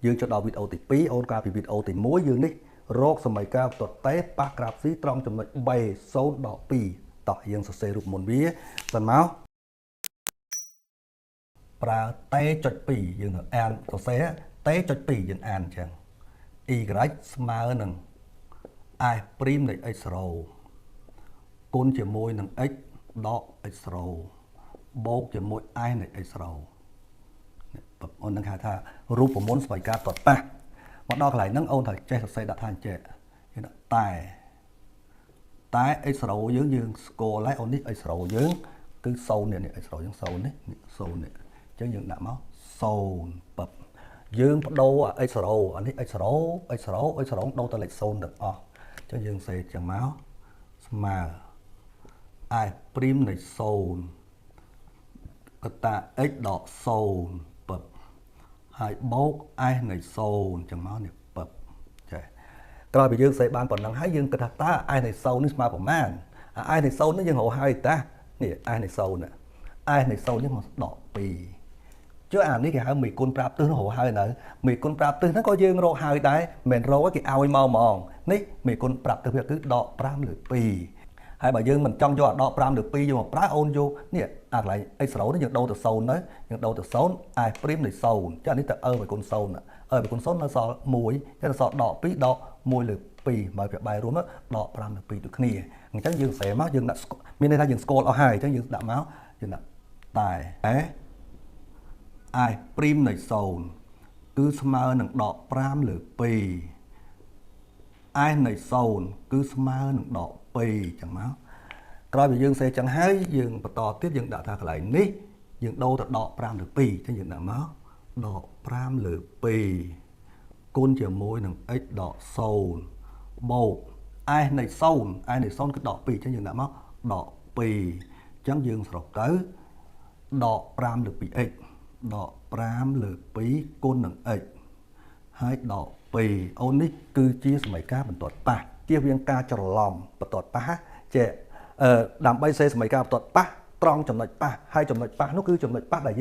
dương cho đo video thì pí ôn ca video thì muối dương đi rốt sầm mày cao tuột té ba grab xí trong chấm lệch bay số đỏ pì tỏ dương sơ rụp một vía tần máu pra té chật pì dương được an sơ té chật pì dương an chẳng y smart nằng ai prim này x row côn chỉ môi nằng x đọ x row bốc chỉ môi ai này x row ôn nâng hà tha rụp của môn sợi ca tuột ta mà đo lại nâng ôn thời che sợi đã than che tài tài x row dưỡng dương score lại ôn đi x row dưỡng cứ sâu này x row dưỡng sâu này chứ dương đã máu sâu bập dương đâu à x row anh ấy x row đâu ta lại sâu được cho dương xe chẳng máu mà ai prim này sâu ta x đỏ sâu bập hai bốc ai này sâu chẳng máu này bập rồi bây giờ sẽ ban còn năng hái dương cái ta ai này sâu nó mà của man ai này sâu nó dương hộ hai ta nè ai này sâu nè ai này sâu nhưng mà đỏ pì chứ này cái hai mì côn prap tư nó hộ hai nữa mì côn prap tư nó có dương rô hai đấy mình rô cái ao mau mòn ní mì côn prap tư việc cứ đỏ pram lửa pì hai bà dương mình trong cho đỏ pram lửa pì nhưng mà prap ôn vô nè lại ai xấu nó những đâu từ sâu đấy những đâu từ xấu ai prim này sâu chứ anh ấy tự về con sâu nè về con sâu nó sò muối cho nó sò đỏ pí đỏ môi lửa pì mà việc bài rúm á đỏ pram lửa pì được nè người chắc dương sẽ máu dương đã miền này ta dương score ở hai chắc dương đã máu dương đã tài ấy ai prim này sâu cứ smart nặng đỏ pram lửa pì ai này sâu cứ smart nặng đỏ pì chẳng máu rồi bây dương sẽ chẳng hay dương và to tiếp dương đã thạc lại ní dương đâu thật đỏ pram lửa pì cho dương đã máu đỏ pram lửa pì côn chiều môi nặng x đỏ sâu bầu ai này sâu cứ đỏ pì cho dương đã máu đỏ pì chẳng dương sọc tới đỏ pram lửa pì x đỏ pram lửa pí côn nặng ếch hai đỏ pì ôn ní cư chia smấy cá bằng tuột pa chia viên ca cho lòng bằng tuột pa trẻ đàm bay xe smấy cá bằng tuột pa trong chấm lệch pa hai chấm lệch pa nó cứ chấm lệch pa đại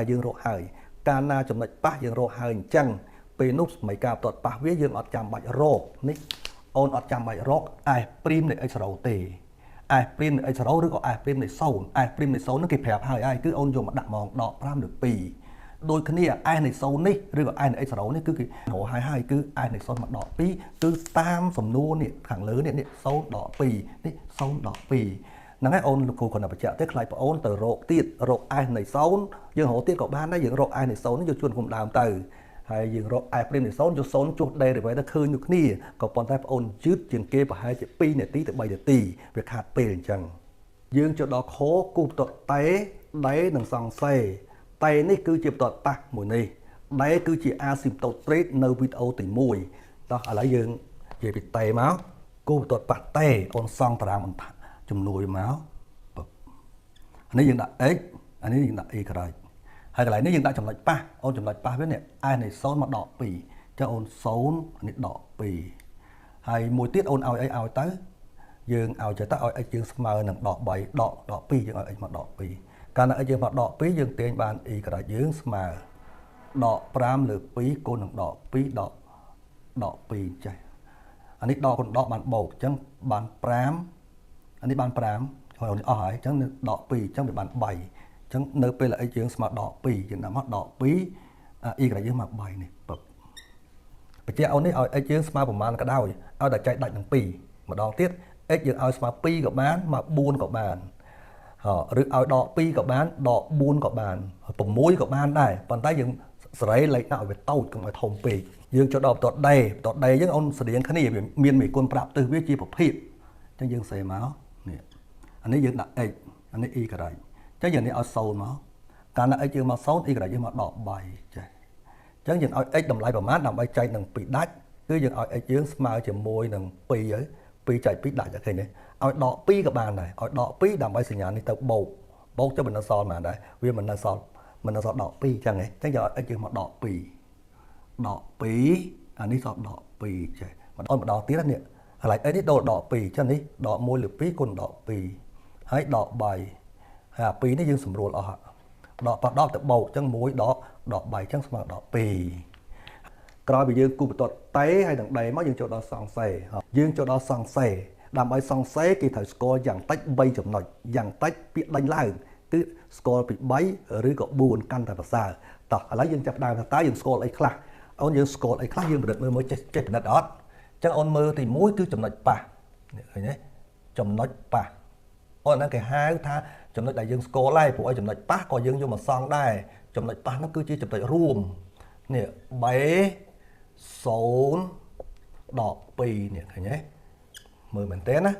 dương rộ hơi cana chấm lệch pa dương rộ hơi chăng pì nút mấy cá tuột pa viết dương ọt chạm bạch rô ní ôn ọt chạm bạch rô ai prim này ếch râu tì ai prim này xấuឬក៏ai prim này xấu nó kịp hẹpហើយai cứ ôn vô mà đặt mòn đỏ pram được pì đôi khi ai này xấu níឬក៏ai này xấu ní cứ cái hổ hai cứ ai này xấu mà đỏ pí cứ tam sầm nua nè thằng lớn nè xấu đỏ pì ní xấu đỏ pì năng ai ôn cô còn là phải chợ tết lại phải ôn từ rộ ai này xấu dương hổ tiết của ban đấy dương rộ ai này xấu nó vô chuồn cùng đàm từ hay dương rộ ai prim này xấu vô xấu chuột đây để vậy nó khơi nhục ní còn còn tay ôn chứt chừng kê và hai chữ pi này tí từ bảy tỷ việc hạt pì chẳng dương cho đó khó cụp tọt té đáy đằng sòng xe tay ní cứ chụp tọt ta mùi này đáy cứ chỉ asymptotic nơi video tỉnh mùi đó ở lại dương về bị tay máu cụp tọt bạc tay ôn song tàng mình chùm nuôi máu anh ấy dương đã x anh ấy dương đã y rồi hay lại nếu dương đã chùm lệch pa ôn chùm lệch pa biết nè ai này xấu mà đỏ pì cho ôn xấu này đỏ pì hay mùi tiết ôn ao tới dương ao chơi ta ao dương smart nặng đỏ bảy đỏ pi dương ao mà đỏ pi cả là dương mà đỏ pi dương tiền bàn y cả là dương smart đỏ pram lược pi cô nặng đỏ pi chơi anh ấy đỏ còn đỏ bàn bầu chẳng bàn pram anh ấy bàn pram hồi hỏi chẳng đỏ pi chẳng bị bàn bảy chẳng nơi pi là dương smart đỏ pi dương nằm đỏ pi y cả là dương mà bảy này bập bây giờ ông ấy ao dương smart của man cả đau ao đã chạy đại nặng pi mà đo tiết x dương ao smart pi của bán mà buôn của bạn rồi ao đỏ pi của bán đỏ buôn của bạn bùng muối của bạn này còn tay dương sấy lấy nào về tàu cũng phải thông pi dương cho đọc tọt đây những ông sử dụng cái này miền mỹ quân prap từ viết chi phục hiệp cho dương xề máu nè anh ấy dương đặt x anh ấy y cái này chứ giờ này ao sâu máu cả là x dương mà xấu y cái này dương mà đỏ bài chứ dương ao x đầm lại vào mát nằm bay chạy đằng bị đách cứ dương ao x dương smart chỉ môi đằng pi ấy pi chạy pi đại cái này ao đỏ pi các bạn này ao đỏ pi đầm bay sinh nhật này tao bầu cho mình nó son mà đấy vì mình nó son đỏ pi chẳng này chắc giờ x dương mà đỏ pi anh ấy son đỏ pi chạy mà ôn đỏ tí nè lại ấy đồ đỏ pi cho này đỏ môi lửa pi còn đỏ pi hãy đỏ bài pi nó dương sầm ruột ở đỏ bạc đỏ tự bầu chân muối đỏ bài chân smart đỏ pi ក្រោយពីយើងគូបន្ទាត់តេហើយនឹងដេមកយើងចូលដល់សង្សេយើងចូលដល់សង្សេដើម្បីសង្សេគេត្រូវស្គាល់យ៉ាងតិច3ចំណុចយ៉ាងតិចពាក្យដេញឡើងគឺស្គាល់ពី3ឬក៏4កាន់តែប្រសើរតោះឥឡូវយើងចាប់ដើមថាតើយើងស្គាល់អីខ្លះអូនយើងស្គាល់អីខ្លះយើងពិនិត្យមើលចេះពិនិត្យអត់អញ្ចឹងអូនមើលទី1គឺចំណុចប៉ះឃើញទេចំណុចប៉ះអូនហ្នឹងគេហៅថាចំណុចដែលយើងស្គាល់ហើយព្រោះឲ្យចំណុចប៉ះក៏យើងយកមកសង់ដែរចំណុចប៉ះហ្នឹងគឺជាចំណុចរួមនេះ3 0 ដក 2នេះឃើញទេមើលមែនទេណា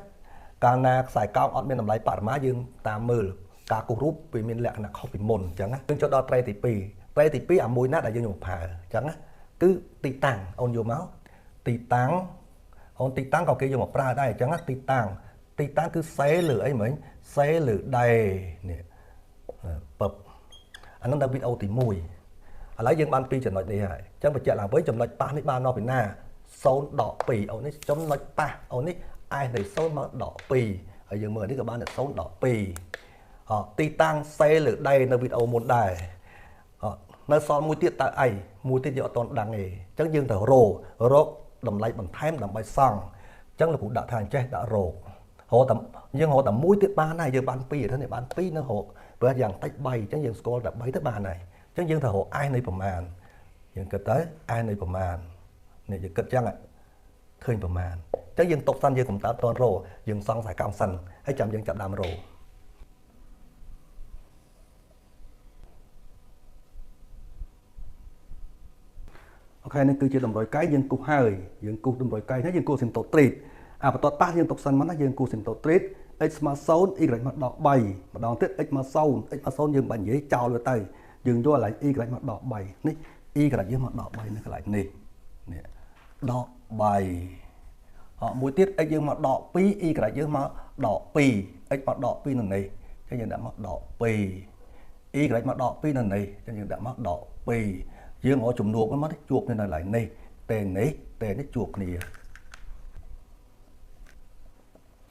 កាលណាខ្សែកោងអត់មានតម្លៃបរិមាយើងតាមមើលការគូសរូបវាមានលក្ខណៈខុសពីមុនអញ្ចឹងណាយើងចូលដល់ត្រេទី2ត្រេទី2អាមួយណាដែលយើងយកមកប្រើអញ្ចឹងណាគឺទីតាំងអូនយកមកទីតាំងអូនទីតាំងក៏គេយកមកប្រើដែរអញ្ចឹងណាទីតាំងគឺសេលើអីមិញសេលើដេនេះពឹបអានោះដល់វីដេអូទី1ឥឡូវយើងបាន2ចំណុចនេះហើយអញ្ចឹងបញ្ជាក់ឡើងវិញចំណុចប៉ះនេះបានមកពីណា0 ដក 2អូននេះចំណុចប៉ះអូននេះឯនៃ0មកដក 2ហើយយើងមើលនេះក៏បានតែ0 ដក 2ទីតាំងសេលើដេនៅវីដេអូមុនដែរនៅសល់មួយទៀតតើអីមួយទៀតយើងអត់ទាន់ដឹងទេអញ្ចឹងយើងត្រូវរកតម្លៃបន្ថែមដើម្បីសង់អញ្ចឹងលោកគ្រូដាក់ថាអញ្ចេះដាក់រកយើងរកតែមួយទៀតបានហើយយើងបាន2ទេនេះបាន2នៅរកព្រោះយ៉ាងតិច3អញ្ចឹងយើងស្គាល់តែ3ទៅបានហើយអញ្ចឹងយើងត្រូវរកឯនៃប្រមាណយើងគិតទៅឯនៃប្រមាណនេះយើងគិតអញ្ចឹងឃើញប្រមាណអញ្ចឹងយើងຕົកសិនយើងកំតើតតរយើងសង់ខ្សែកោងសិនហើយចាំយើងចាប់ដើមរអូខេនេះគឺជាតម្រុយកែងយើងគូសហើយយើងគូសតម្រុយកែងហើយយើងគូសស៊ីមតូត្រីតបន្ទាត់ប៉ះយើងຕົកសិនមកណាយើងគូសស៊ីមតូត្រីត x ស្មើ 0 y មកដក 3 ម្ដងទៀត x មក 0 x មក 0 យើងបាញ់និយាយចោលវាទៅយើងយកឡើង y មកដក 3 នេះ y យើងមកដក 3 នៅកន្លែងនេះដក 3មួយទៀត x យើងមកដក 2 y យើងមកដក 2 x មកដក 2 នៅនេះអញ្ចឹងយើងដាក់មកដក 2 y មកដក 2 នៅនេះអញ្ចឹងយើងដាក់មកដក 2យើងឲ្យជំនួបមកជួបនៅកន្លែងនេះតេនេះជួបគ្នា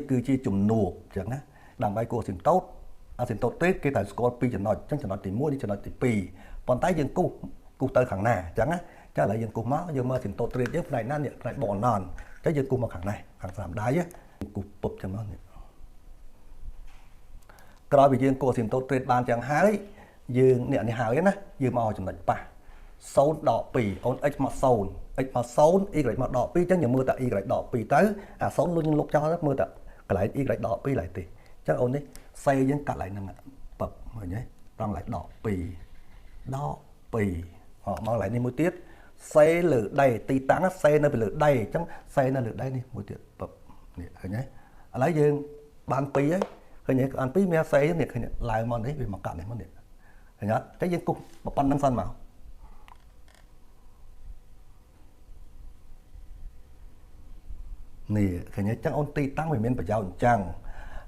គឺជាជំនួបអញ្ចឹងណាដើម្បីគូសស៊ីមតូតអាស៊ីមតូតទេគេតែស្គាល់2ចំណុចអញ្ចឹងចំណុចទី1នេះចំណុចទី2ប៉ុន្តែយើងគូសទៅខាងណាអញ្ចឹងណាចាឥឡូវយើងគូសមកយើងមើលស៊ីមតូតត្រេតយើងផ្នែកណានេះផ្នែកបនណនអញ្ចឹងយើងគូសមកខាងនេះខាងស្រាមដៃគូសពុបចឹងមកនេះក្រោយពីយើងគូសស៊ីមតូតត្រេតបានចឹងហើយយើងនេះហើយណាយើងមកចំណុចប៉ះ0 ដក 2អូន x មក 0 x មក 0 y មកដក 2អញ្ចឹងយើងមើលតែ y ដក 2ទៅអា0លុញយើងលុបចោលមើលតែកន្លែង y ដក 2ឡើយទេអញ្ចឹងអូននេះសេយើងកាត់ឡើងហ្នឹងពឹបឃើញទេត្រង់ឡើងដក 2មកកន្លែងនេះមួយទៀតសេលើដៃទីតាំងសេនៅពីលើដៃអញ្ចឹងសេនៅលើដៃនេះមួយទៀតពឹបនេះឃើញទេឥឡូវយើងបាន2ហើយឃើញទេបាន2មានសេនេះឃើញឡើងមកនេះវាមកកាត់នេះមកនេះឃើញអត់អញ្ចឹងយើងគូសប៉ុណ្្នឹងសិនមកនេះឃើញទេអញ្ចឹងអូនទីតាំងវាមានប្រយោជន៍អញ្ចឹង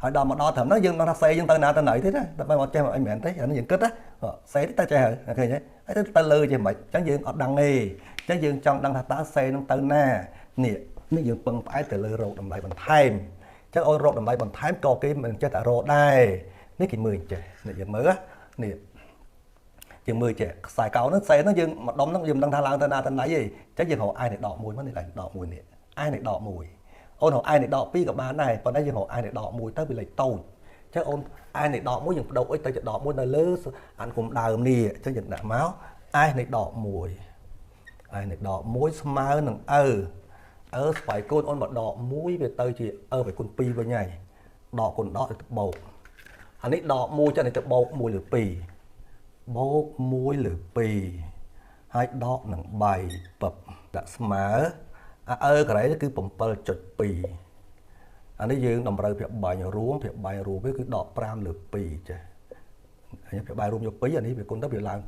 ហើយដល់មកដល់ត្រឹមហ្នឹងយើងដឹងថាសេយើងទៅណាទៅណីទេណាតែបើមកចេះអីមែនទេអានេះយើងគិតណាសេទៅចេះហើយឃើញទេហើយទៅលើចេះមិនអញ្ចឹងយើងអត់ដឹងទេអញ្ចឹងយើងចង់ដឹងថាតើសេនឹងទៅណានេះយើងពឹងផ្អែកទៅលើរោគតម្លៃបន្ថែមអញ្ចឹងអូនរោគតម្លៃបន្ថែមក៏គេមិនចេះតែរោដែរនេះគេមើលចេះនេះយើងមើលនេះយើងមើលចេះខ្សែកោហ្នឹងសេហ្នឹងយើងមកដុំហ្នឹងយើងមិនដឹងថាឡើងទៅណាទៅណីទេអញ្ចឹងយើងរកឯនេះដក1មកនេះឡើងដក1នេះឯនេះដក1អូនរកឯនេះដក2ក៏បានដែរប៉ុន្តែយើងរកឯនេះដក1ទៅវាលេខតូចអញ្ចឹងអូនឯនេះដក1យើងបដូរអុចទៅជាដក1នៅលើអានគុំដើមនេះអញ្ចឹងយើងដាក់មកឯនេះដក1ឯនេះដក1ស្មើនឹងស្បែកកូនអូនមកដក1វាទៅជាបែកគុណ2វិញហើយដកគុណដកទៅបូកអានេះដក1ចឹងទៅបូក1លើ2បូក1លើ2ហើយដកនឹង3ពឹបដាក់ស្មើក្រែគឺ 7.2 អានេះយើងតម្រូវភាពបាញ់រួមវាគឺដក5លើ2ចាហើយភាពបាញ់រួមយក2អានេះវាគុណទៅវាឡើង6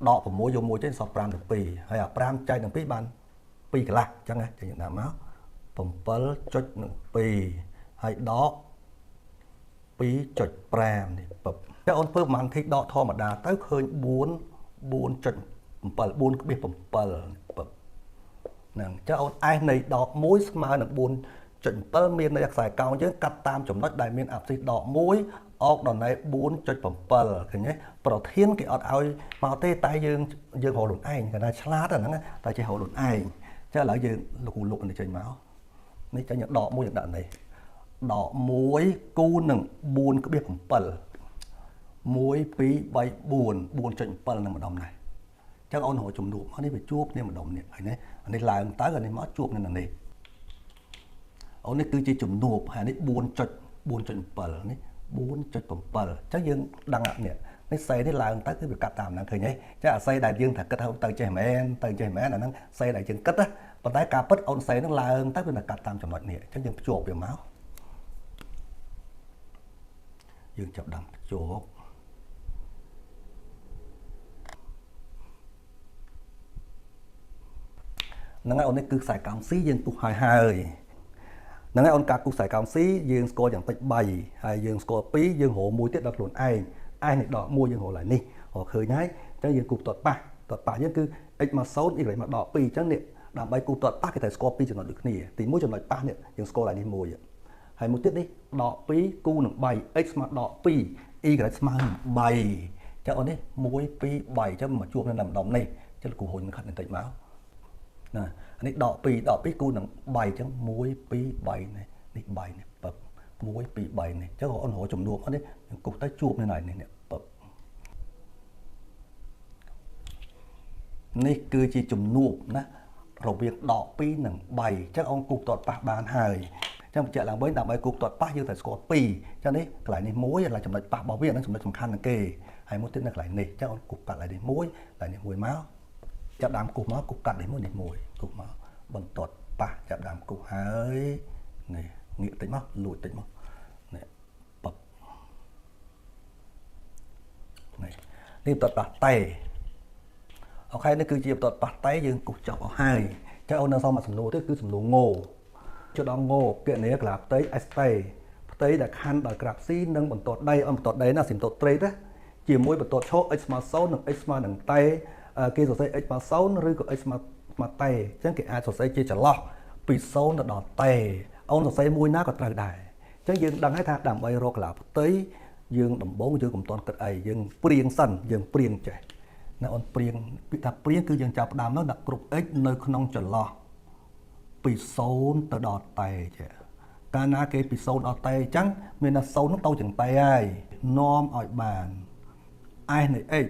ដក6យក1ចេញសល់5លើ2ហើយអា5ចែកនឹង2បាន2កន្លះអញ្ចឹងណាចេញដាក់មក 7.2 ហើយដក 2.5 នេះពឹបតែអូនធ្វើប្រហែលធីដកធម្មតាទៅឃើញ 4.7 4.7 ពឹបហ្នឹងចុះអូនឯនៃដក1ស្មើនឹង 4.7 មានន័យខ្សែកោងយើងកាត់តាមចំណុចដែលមានអាប់ស៊ីសដក1 អកដល់ណៃ 4.7 ឃើញទេប្រធានគេអត់ឲ្យមកទេតែយើងរកខ្លួនឯងគេថាឆ្លាតអាហ្នឹងតែចេះរកខ្លួនឯងចឹងឥឡូវយើងលោកនេះចេញមកនេះចេញដកមួយយើងដាក់នេះដក1គូនឹង 4.7 1 2 3 4 4.7 នឹងម្ដុំនេះចឹងអូនរកជំនួបនេះវាជួបគ្នាម្ដុំនេះឃើញទេអានេះឡើងទៅអានេះមកជួបនៅនេះអូននេះគឺជាជំនួបហើយនេះ 4.7 នេះ 4.7 ចឹងយើងដឹងនេះនេះសេនេះឡើងទៅគឺវាកាត់តាមហ្នឹងឃើញទេចឹងអាសេដែលយើងថាគិតទៅចេះមែនទៅចេះមែនអាហ្នឹងសេដែលយើងគិតណាប៉ុន្តែការពិតអូនសេហ្នឹងឡើងទៅវាកាត់តាមចំណុចនេះចឹងយើងភ្ជាប់វាមកយើងចាប់ដាំភ្ជាប់ហ្នឹងហើយអូននេះគឺខ្សែកោងស៊ីយើងពុះហើយហ្នឹងហើយអូនការគូសខ្សែកោងស៊ីយើងស្គាល់យ៉ាងតិច3ហើយយើងស្គាល់2យើងរកមួយទៀតដល់ខ្លួនឯងនេះដក1យើងរកឡើងនេះរកឃើញហើយអញ្ចឹងយើងគូទាត់ប៉ះយើងគឺ x មក0 y មកដក2អញ្ចឹងនេះដើម្បីគូទាត់ប៉ះគេត្រូវស្គាល់2ចំណុចដូចគ្នាទី1ចំណុចប៉ះនេះយើងស្គាល់ឡើងនេះ1ហើយមួយទៀតនេះដក2គូនឹង3 x មកដក2 y ស្មើនឹង3អញ្ចឹងអូននេះ1 2 3អញ្ចឹងមកជួបនៅម្ដុំនេះអញ្ចឹងគូហុញខាត់បន្តិចមកណានេះដក2គូនឹង3អញ្ចឹង1 2 3នេះ3នេះពឹប1 2 3នេះអញ្ចឹងអូនរកចំនួនអត់នេះគូសទៅជួបនៅណៃនេះពឹបនេះគឺជាចំនួនណារវាងដក2និង3អញ្ចឹងអូនគូសទាត់ប៉ះបានហើយអញ្ចឹងបញ្ជាក់ឡើងវិញដើម្បីគូសទាត់ប៉ះយើងត្រូវស្គាល់2អញ្ចឹងនេះកន្លែងនេះ1làចំណុចប៉ះរបស់វាហ្នឹងចំណុចសំខាន់ជាងគេហើយមួយទៀតនៅកន្លែងនេះអញ្ចឹងអូនគូសកាត់ឡើងនេះ1ឡើងនេះ1មកចាប់ដើមគូសមកគូសកាត់នេះ1គូសមកបន្ទាត់ប៉ះចាប់ដើមគូសហើយនេះងាកតិចមកលួចតិចមកនេះបបនេះបន្ទាត់ប៉ះតេអូខេនេះគឺជាបន្ទាត់ប៉ះតេយើងគូសចប់អស់ហើយចឹងអូននៅសល់មួយសំណួរទៀតគឺសំណួរងោចុះដល់ងោគណនាក្រាបផ្ទៃ S ផ្ទៃដែលខណ្ឌដោយក្រាប C និងបន្ទាត់ដីបន្ទាត់ដីណាស៊ីមតូត្រេតជាមួយបន្ទាត់ឈរ x ស្មើ0និង x ស្មើនឹងតេគេសរសេរ x ស្មើ0ឬក៏ x ស្មើតេអញ្ចឹងគេអាចសរសេរជាចន្លោះពី0ទៅដល់តេអូនសរសេរមួយណាក៏ត្រូវដែរអញ្ចឹងយើងដឹងហើយថាដើម្បីរកក្រាបផ្ទៃយើងដំបូងយើងមិនទាន់គិតអីយើងព្រៀងសិនយើងព្រៀងចេះណាអូនព្រៀងពាក្យថាព្រៀងគឺយើងចាប់ផ្ដើមនោះដាក់គ្រប់ x នៅក្នុងចន្លោះពី0ទៅដល់តេចេះកាលណាគេពី0ដល់តេអញ្ចឹងមានថា0នោះទៅជាងតេហើយនាំឲ្យបានs នៃ x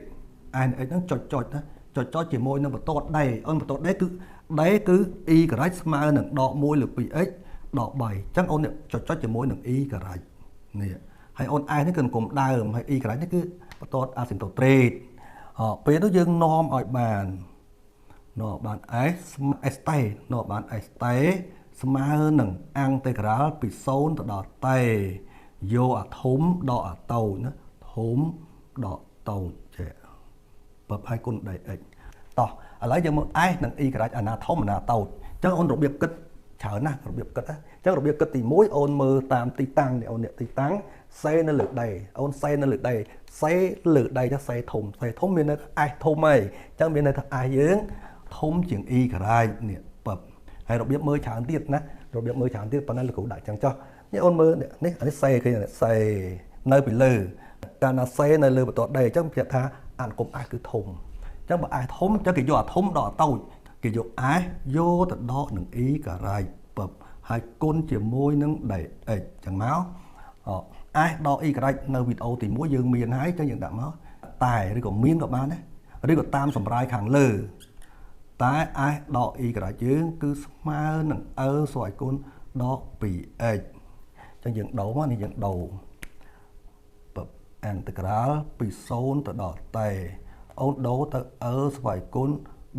ហ្នឹងចុចណាចុចជាមួយនឹងបន្ទាត់ដីអូនបន្ទាត់ដីគឺ y ការ៉ាច់ស្មើនឹងដក1លើ 2x ដក3អញ្ចឹងអូនចុចជាមួយនឹង y ការ៉ាច់នេះហើយអូន s នេះគឺគុំដើមហើយ y ការ៉ាច់នេះគឺបន្ទាត់អាស៊ីមតូត្រេតពេលនោះយើងនាំឲ្យបានs តេនាំបាន s តេស្មើនឹងអង់តេក្រាលពី0ទៅដល់តេយកអាធំដកអាតូចណាធំដកតូចចេះបើឲ្យគុណដី x តោះឥឡូវយើងមើល s និង y ការ៉ាច់អាណាធំអាណាតូចអញ្ចឹងអូនរបៀបគិតច្រើនណាស់របៀបគិតអញ្ចឹងរបៀបគិតទី1អូនមើលតាមទីតាំងនេះអូននេះទីតាំងសេនៅលើដីអូនសេនៅលើដីសេលើដីចាសេធំមានន័យថា s ធំហើយអញ្ចឹងមានន័យថា s យើងធំជាង y ការ៉ាច់នេះបើហើយរបៀបមើលច្រើនទៀតណារបៀបមើលច្រើនទៀតប៉ុន្តែលោកគ្រូដាក់ចឹងចុះនេះអូនមើលនេះអានេះសេឃើញសេនៅពីលើកាលណាសេនៅលើបន្ទាត់ដីអញ្ចឹងប្រាប់ថាអានគុំ s គឺធំអញ្ចឹងបើ s ធំអញ្ចឹងគេយកអាធំដកអាតូចគេយក s យកទៅដកនឹង y ការ៉ាច់បើហើយគុណជាមួយនឹងដី x អញ្ចឹងមក s ដក y ការ៉ាច់នៅវីដេអូទី1យើងមានហើយអញ្ចឹងយើងដាក់មកតែឬក៏មានក៏បានដែរឬក៏តាមសម្រាយខាងលើតែ s ដក y ការ៉ាច់យើងគឺស្មើនឹង ស្វ័យគុណដក 2x អញ្ចឹងយើងដូរមកនេះយើងដូរអន្តក្រាលពី0ទៅដល់តេអូនដូរទៅ ស្វ័យគុណ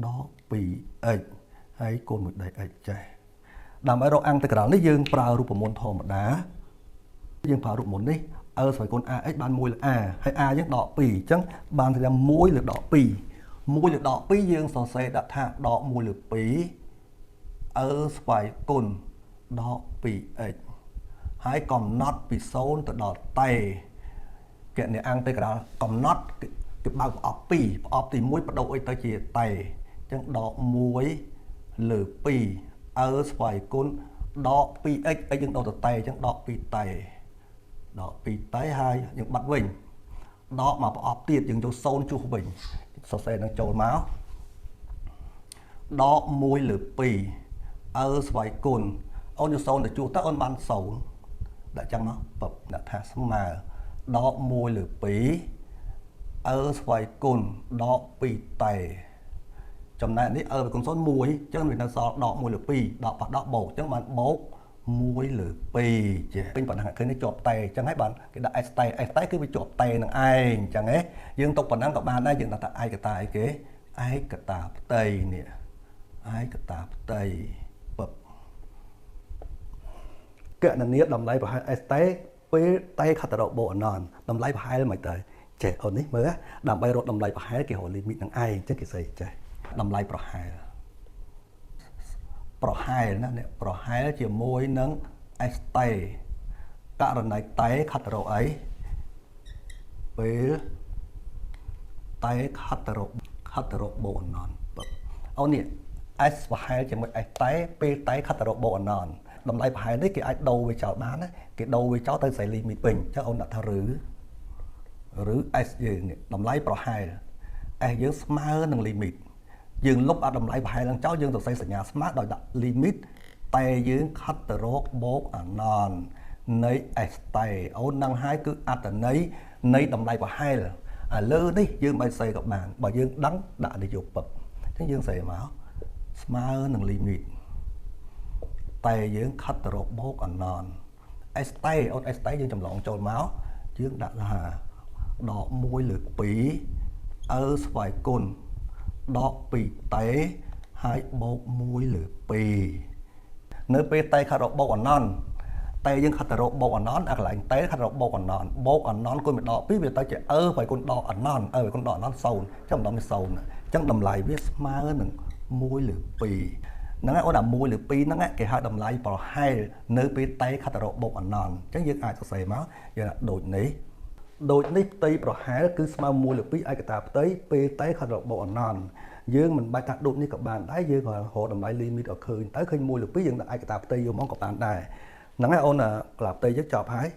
ដក 2x ហើយគុណមួយដី x ចេះដើម្បីរកអន្តក្រាលនេះយើងប្រើរូបមន្តធម្មតាយើងប្រើរូបមន្តនេះ ស្វ័យគុណ ax បាន1លើ a ហើយ a យើងដក2អញ្ចឹងបានថា1លើដក2 1លើដក2យើងសរសេរដាក់ថាដក1លើ2 ស្វ័យគុណដក 2x ហើយកំណត់ពី0ទៅដល់តេគណនាអន្តេក្រាលកំណត់គេបើកប្រអប់2ប្រអប់ទី1បដូរអីទៅជាតេអញ្ចឹងដក1លើ2 ស្វ័យគុណដក 2x យើងដកទៅតេអញ្ចឹងដក 2 តេ ដក2តៃហើយយើងបាត់វិញដកមកប្រអប់ទៀតយើងចូល0ជួសវិញសរសេរនឹងចូលមកដក1លើ2អើស្វ័យគុណអូនយក0ទៅជួសទៅអូនបាន0ដាក់ចឹងមកបបដាក់ថាស្មើដក1លើ2អើស្វ័យគុណដក2តៃចំណែកនេះវាគុណ0 1អញ្ចឹងវានៅសល់ដក1លើ2ដកប៉ះដកបូកអញ្ចឹងបានបូក1លើ2ចេះពេញប៉ុណ្ណឹងឃើញនេះជាប់តេអញ្ចឹងហើយបានគេដាក់ s តេ s តេគឺវាជាប់តេនឹងឯងអញ្ចឹងហ៎យើងទុកប៉ុណ្ណឹងក៏បានដែរយើងដាក់ថាឯកតាអីគេឯកតាផ្ទៃនេះឯកតាផ្ទៃបបកណនាតម្លៃប្រហែល s តេពេលតេខតរបូកអណនតម្លៃប្រហែលមិនទៅចេះអូននេះមើលដើម្បីរកតម្លៃប្រហែលគេរកលីមីតនឹងឯងអញ្ចឹងគេស្អីចេះតម្លៃប្រហែលណាអ្នកប្រហែលជាមួយនឹង s តេករណីតេខតរអីពេលតេខតរបូកអណនអូននេះ s ប្រហែលជាមួយ s តេពេលតេខតរបូកអណនតម្លៃប្រហែលនេះគេអាចដូរវាចោលបានណាគេដូរវាចោលទៅស្អីលីមីតវិញអញ្ចឹងអូនដាក់ថាឬ s យើងនេះតម្លៃប្រហែល s យើងស្មើនឹងលីមីតយើងលុបអាតម្លៃប្រហែលនឹងចោលយើងទៅសេសញ្ញាស្មើដោយដាក់ limit តែយើងខិតទៅរកបូកអាណននៃ s តែអូននឹងហើយគឺអត្តន័យនៃតម្លៃប្រហែលឥឡូវនេះយើងមិនសេក៏បានបើយើងដឹងដាក់នយោបពអញ្ចឹងយើងសេមកស្មើនឹង limit តែយើងខិតទៅរកបូកអាណន s តែអូន s តែយើងចម្លងចូលមកយើងដាក់ថាដក1លើ2អើស្វ័យគុណដក2តេហើយបូក1លើ2នៅពេលតេខតរបូកអណនតេយើងខតរបូកអណនអាកន្លែងតេខតរបូកអណនបូកអណនគុណមកដក2វាទៅជាហើយគុណដកអណនហើយគុណដកអណន0ចាំម្ដងវា0អញ្ចឹងតម្លៃវាស្មើនឹង1លើ2ហ្នឹងហើយអូនអា1លើ2ហ្នឹងគេហៅតម្លៃប្រហែលនៅពេលតេខតរបូកអណនអញ្ចឹងយើងអាចសរសេរមកយើងដូចនេះផ្ទៃប្រហែលគឺស្មើ1លើ2ឯកតាផ្ទៃពេលតេខតរបូកអណនយើងមិនបាច់ថាដូចនេះក៏បានដែរយើងក៏រកតម្លៃ limit ឲ្យឃើញទៅឃើញ1លើ2យើងដាក់ឯកតាផ្ទៃយកមកក៏បានដែរហ្នឹងហើយអូនក្លាផ្ទៃយើងចប់ហើយ